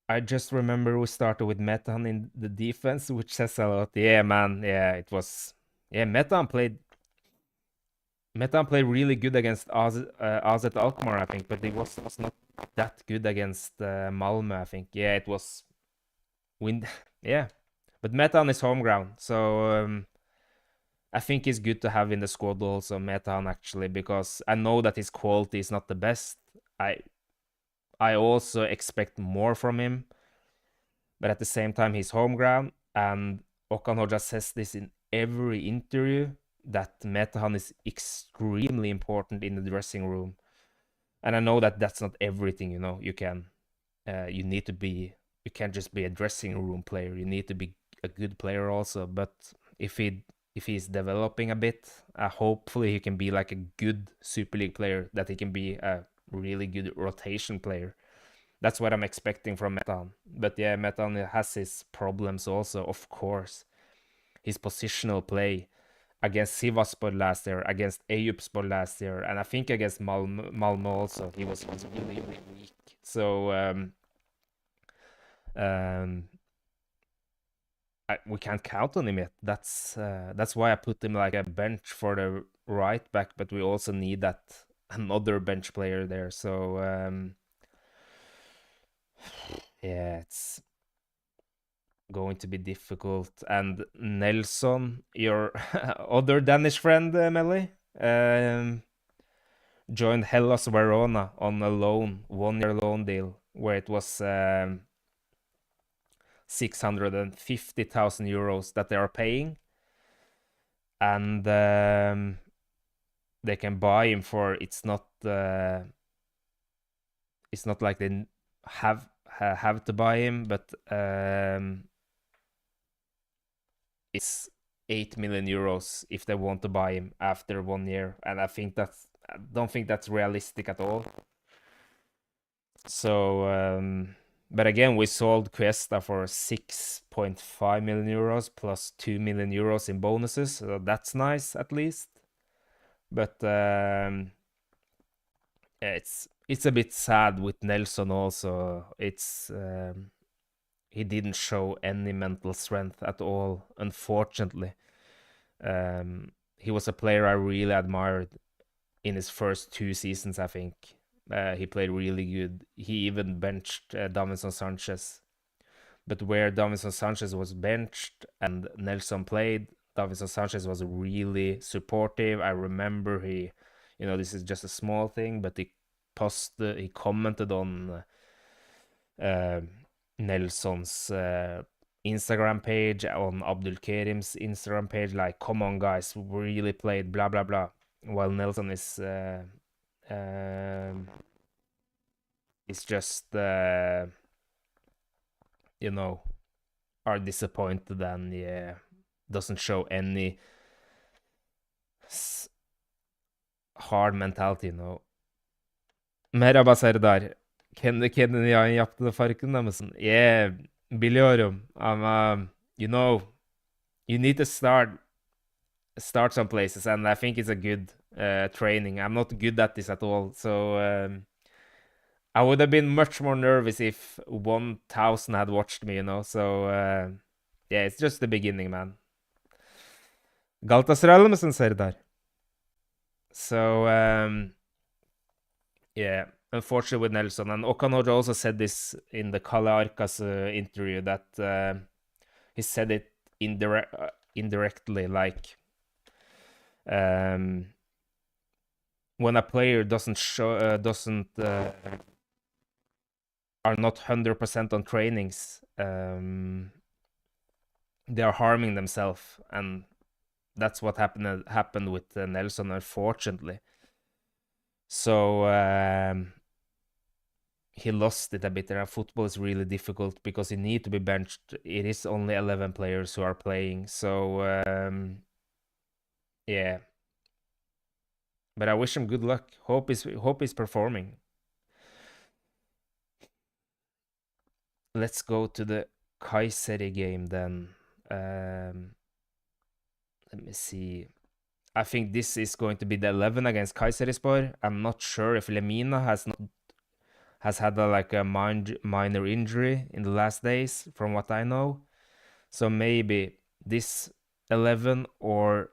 I just remember we started with Metan in the defense, which says a lot. Yeah, man. Yeah, it was. Yeah, Metan played really good against AZ Alkmaar, I think, but he was not that good against Malmö, I think. Yeah, it was win. Yeah, but Metan is home ground, so I think it's good to have in the squad also Metan actually, because I know that his quality is not the best. I also expect more from him, but at the same time he's home ground, and Okan Hoxha says this in every interview that Metehan is extremely important in the dressing room. And I know that that's not everything, you can't just be a dressing room player. You need to be a good player also. But if he's developing a bit, hopefully he can be like a good Super League player, that he can be a really good rotation player. That's what I'm expecting from Metan. But yeah, Metan has his problems also, of course. His positional play against Sivasspor last year, against Eyüpspor last year, and I think against Malmö also. He was really, really weak. So we can't count on him yet. That's why I put him like a bench for the right back, but we also need that another bench player there. So yeah, it's going to be difficult. And Nelsson, your other Danish friend, Melly, joined Hellas Verona on a loan, 1 year loan deal, where it was 650,000 euros that they are paying. And they can buy him for, it's not like they have to buy him, but it's 8 million euros if they want to buy him after 1 year, and I don't think that's realistic at all. So, but again, we sold Cuesta for 6.5 million euros plus 2 million euros in bonuses, so that's nice at least. But yeah, it's a bit sad with Nelsson also. He didn't show any mental strength at all, unfortunately. He was a player I really admired in his first 2 seasons, I think. He played really good. He even benched Davinson Sanchez. But where Davinson Sanchez was benched and Nelsson played, Davinson Sanchez was really supportive. I remember this is just a small thing, but he commented on Nelson's Instagram page, on Abdul Karim's Instagram page, like, come on guys, we really played, blah blah blah, while Nelsson is just are disappointed and yeah, doesn't show any hard mentality. Merhaba Serdar. Kendi kendine yayın yaptığında farkında mısın? Yeah, biliyorum ama you need to start some places, and I think it's a good training. I'm not good at this at all, so I would have been much more nervous if 1,000 had watched me, you know. So yeah, it's just the beginning, man. Galatasaraylı mısın Serdar? So yeah, unfortunately with Nelsson, and Okan Hoca also said this in the Kalle Arkas interview, that he said it indirectly, like when a player doesn't are not 100% on trainings, they are harming themselves, and that's what happened with Nelsson, unfortunately. So he lost it a bit, and football is really difficult because you need to be benched. It is only 11 players who are playing, so yeah. But I wish him good luck. Hope he's performing. Let's go to the Kayseri game then. Let me see. I think this is going to be the 11 against Kayserispor. I'm not sure if Lemina has had a minor injury in the last days, from what I know. So maybe this 11 or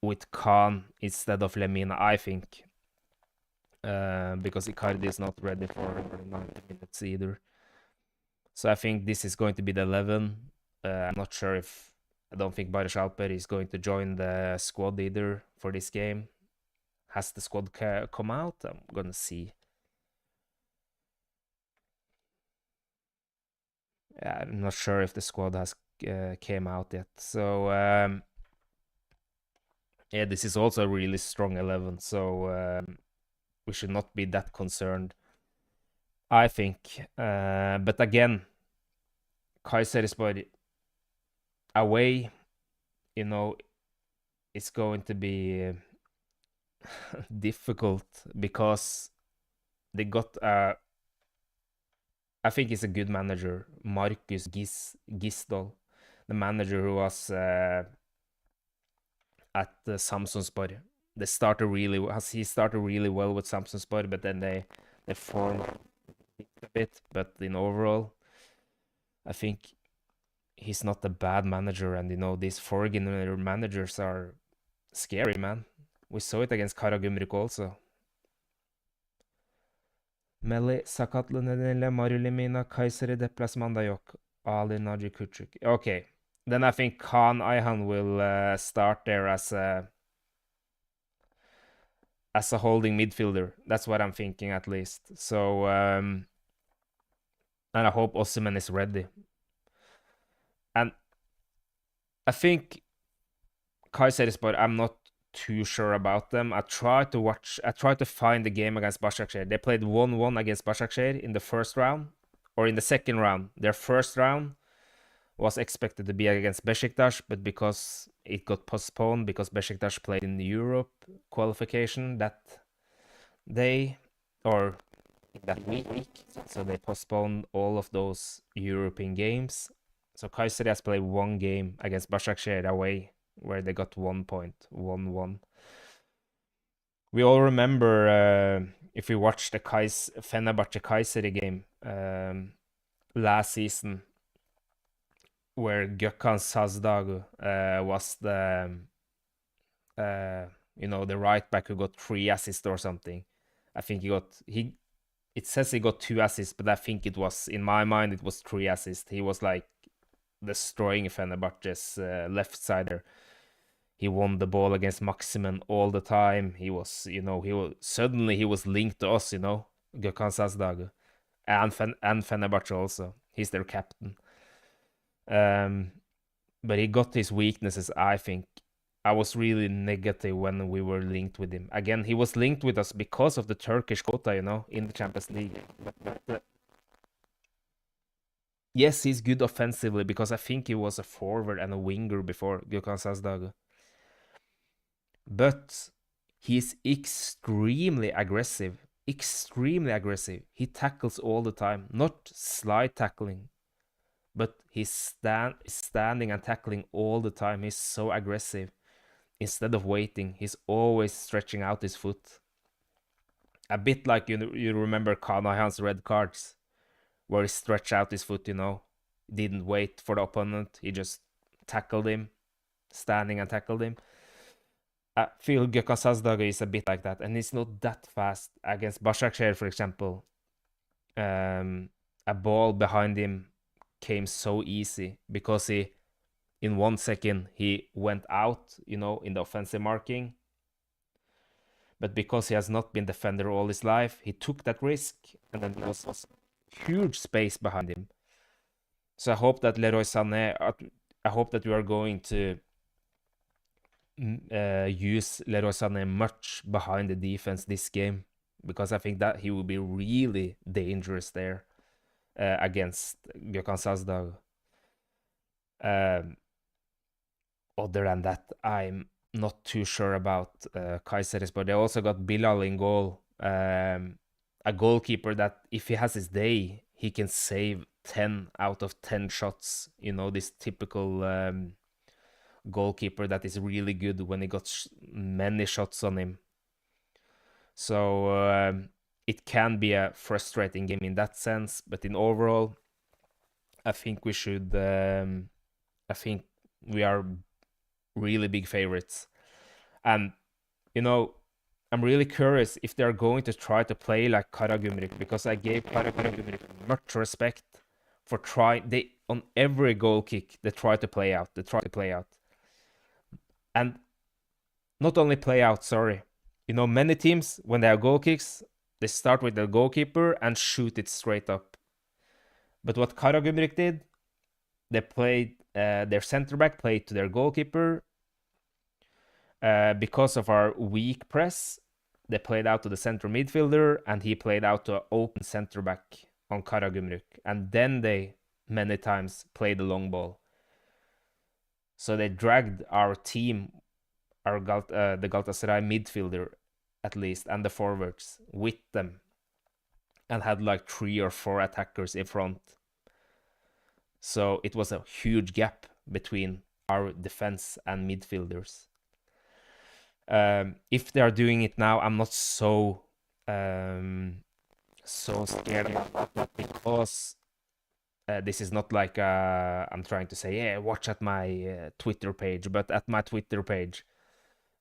with Khan instead of Lemina, I think. Because Icardi is not ready for 90 minutes either. So I think this is going to be the 11. I'm not sure if... I don't think Barış Alper is going to join the squad either for this game. Has the squad come out? I'm gonna see. Yeah, I'm not sure if the squad has came out yet. So yeah, this is also a really strong 11. So we should not be that concerned, I think. But again, Kayserispor away, you know, it's going to be difficult because they got I think he's a good manager, Marcus Gisdol, the manager who was at Samsunspor. He started really well with Samsunspor, but then they formed a bit. But in overall, I think he's not a bad manager, and you know, these foreign managers are scary, man. We saw it against Karagümrük also. Melli sakatlığı nedeniyle Mario Lemina Kayseri deplasmanda yok. Ali Naci Küçük. Okay. Then I think Kaan Ayhan will start there as a holding midfielder. That's what I'm thinking, at least. So and I hope Osimhen is ready. And I think Kayserispor, I'm not too sure about them. I tried to find the game against Başakşehir. They played 1-1 against Başakşehir in the first round, or in the second round. Their first round was expected to be against Beşiktaş, but because it got postponed because Beşiktaş played in the Europe qualification that day, or that week, so they postponed all of those European games. So Kayseri has played one game against Başakşehir away, where they got 1 point, 1-1. We all remember, if we watched the Fenerbahçe Kayseri game last season, where Gökhan Sazdagu was the the right back who got 3 assists or something. I think it says he got 2 assists, but I think it was, in my mind, it was 3 assists. He was like destroying Fenerbahçe's left-sider. He won the ball against Maximen all the time. He was linked to us, Gökhan Sazdagu, and Fenerbahçe also. He's their captain. But he got his weaknesses, I think. I was really negative when we were linked with him. Again, he was linked with us because of the Turkish quota, in the Champions League. But yes, he's good offensively, because I think he was a forward and a winger before, Gökhan Sazdagu. But he's extremely aggressive. Extremely aggressive. He tackles all the time. Not slide tackling, but he's standing and tackling all the time. He's so aggressive. Instead of waiting, he's always stretching out his foot. A bit like you remember Kanahan's red cards, where he stretched out his foot, didn't wait for the opponent, he just tackled him, standing and tackled him. I feel Gökhan Sazdagı is a bit like that, and he's not that fast. Against Başakşehir, for example, a ball behind him came so easy because in 1 second, he went out, in the offensive marking. But because he has not been defender all his life, he took that risk, and then there was huge space behind him. So I hope that Leroy Sané, I hope that we are going to use Leroy Sané much behind the defense this game, because I think that he will be really dangerous there against Gökhan Sazdagı. Other than that, I'm not too sure about Kayserispor. They also got Bilal in goal, a goalkeeper that if he has his day, he can save 10 out of 10 shots. This typical goalkeeper that is really good when he got many shots on him. So it can be a frustrating game in that sense, but in overall, I think we should. I think we are really big favorites, and I'm really curious if they're going to try to play like Karagümrük, because I gave Karagümrük much respect for trying. They on every goal kick they try to play out. And not only play out. Sorry, many teams when they have goal kicks, they start with the goalkeeper and shoot it straight up. But what Karagümrük did, they played their center back played to their goalkeeper. Because of our weak press, they played out to the center midfielder, and he played out to an open center back on Karagümrük. And then they many times played the long ball. So they dragged our team, the Galatasaray midfielder at least, and the forwards with them, and had like 3 or 4 attackers in front. So it was a huge gap between our defense and midfielders. If they are doing it now, I'm not so scared about that, because this is not like I'm trying to say, yeah, watch at my Twitter page, but at my Twitter page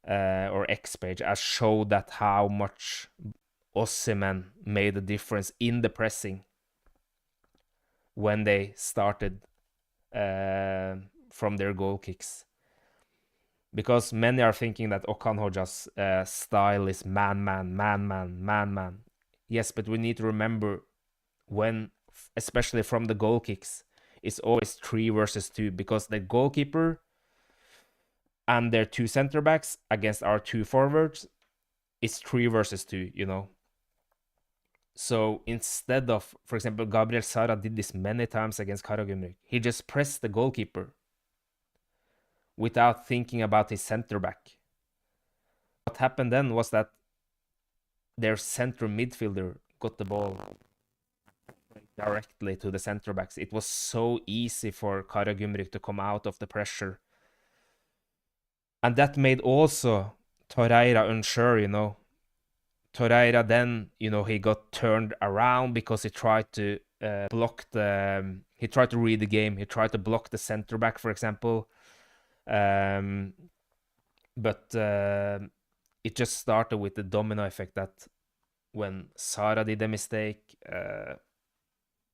or X page, I showed that how much Osimhen made a difference in the pressing when they started from their goal kicks. Because many are thinking that Okan Hoca's style is man. Yes, but we need to remember when, especially from the goal kicks, it's always 3 versus 2, because the goalkeeper and their 2 center backs against our 2 forwards is 3 versus 2, So instead of, for example, Gabriel Sara did this many times against Karagümrük. He just pressed the goalkeeper without thinking about his center back. What happened then was that their center midfielder got the ball directly to the center backs. It was so easy for Karagümrük to come out of the pressure. And that made also Torreira unsure, Torreira then, he got turned around because he tried to he tried to read the game. He tried to block the center back, for example. But it just started with the domino effect that when Sara did a mistake,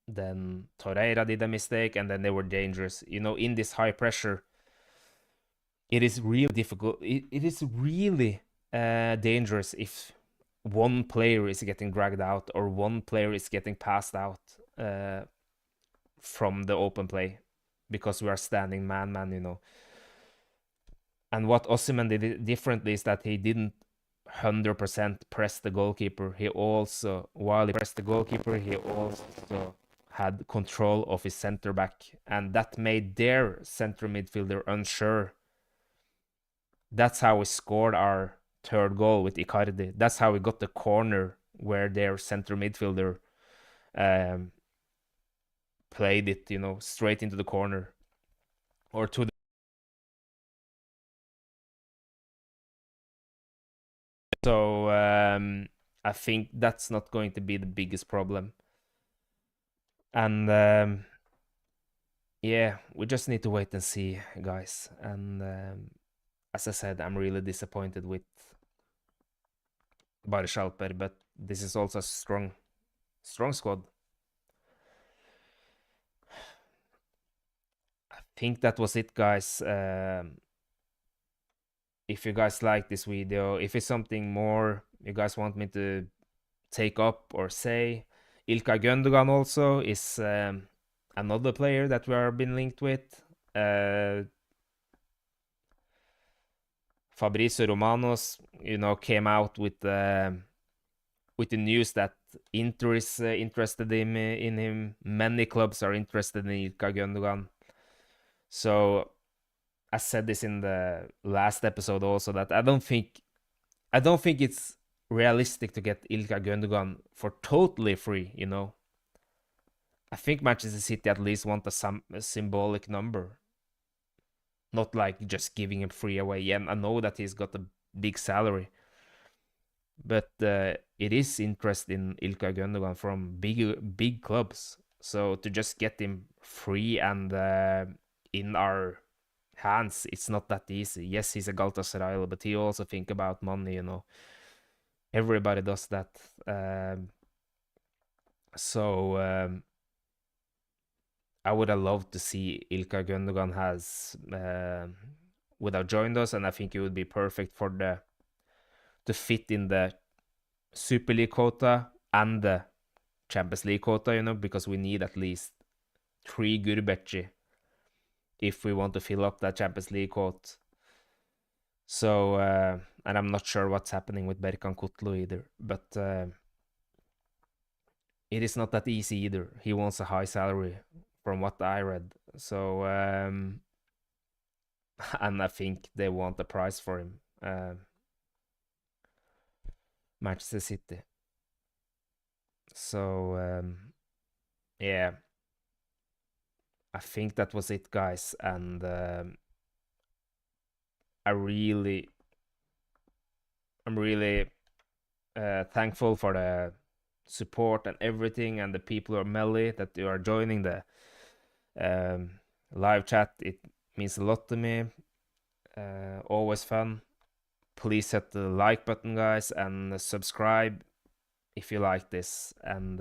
then Torreira did a mistake, and then they were dangerous. In this high pressure, it is really difficult. It is really dangerous if one player is getting dragged out or one player is getting passed out from the open play, because we are standing man, And what Osimhen did differently is that he didn't 100% press the goalkeeper. While he pressed the goalkeeper, he also had control of his center back, and that made their center midfielder unsure. That's how we scored our 3rd goal with Icardi. That's how we got the corner where their center midfielder played it, straight into the corner or to the. So I think that's not going to be the biggest problem. And yeah, we just need to wait and see, guys. And as I said, I'm really disappointed with Barış Alper, but this is also a strong squad. I think that was it, guys. If you guys like this video, if it's something more you guys want me to take up or say, İlkay Gündoğan also is another player that we are been linked with. Fabrizio Romanos, came out with the news that Inter is interested in him. Many clubs are interested in İlkay Gündoğan. So I said this in the last episode also, that I don't think it's realistic to get İlkay Gündoğan for totally free. I think Manchester City at least want a symbolic number, not like just giving him free away. And I know that he's got a big salary, but it is interest in İlkay Gündoğan from big clubs. So to just get him free and in our hands, it's not that easy. Yes, he's a Galatasaray, but he also think about money. Everybody does that. So I would have loved to see İlkay Gündoğan would have joined us, and I think it would be perfect to fit in the Super League quota and the Champions League quota, because we need at least 3 Gurbetçi if we want to fill up that Champions League quota. So, and I'm not sure what's happening with Berkan Kutlu either, but it is not that easy either. He wants a high salary from what I read. So, and I think they want a price for him. Manchester City. So, yeah. I think that was it, guys. And I'm really thankful for the support and everything, and the people who are Melly that you are joining the live chat. It means a lot to me. Always fun. Please hit the like button, guys, and subscribe if you like this. And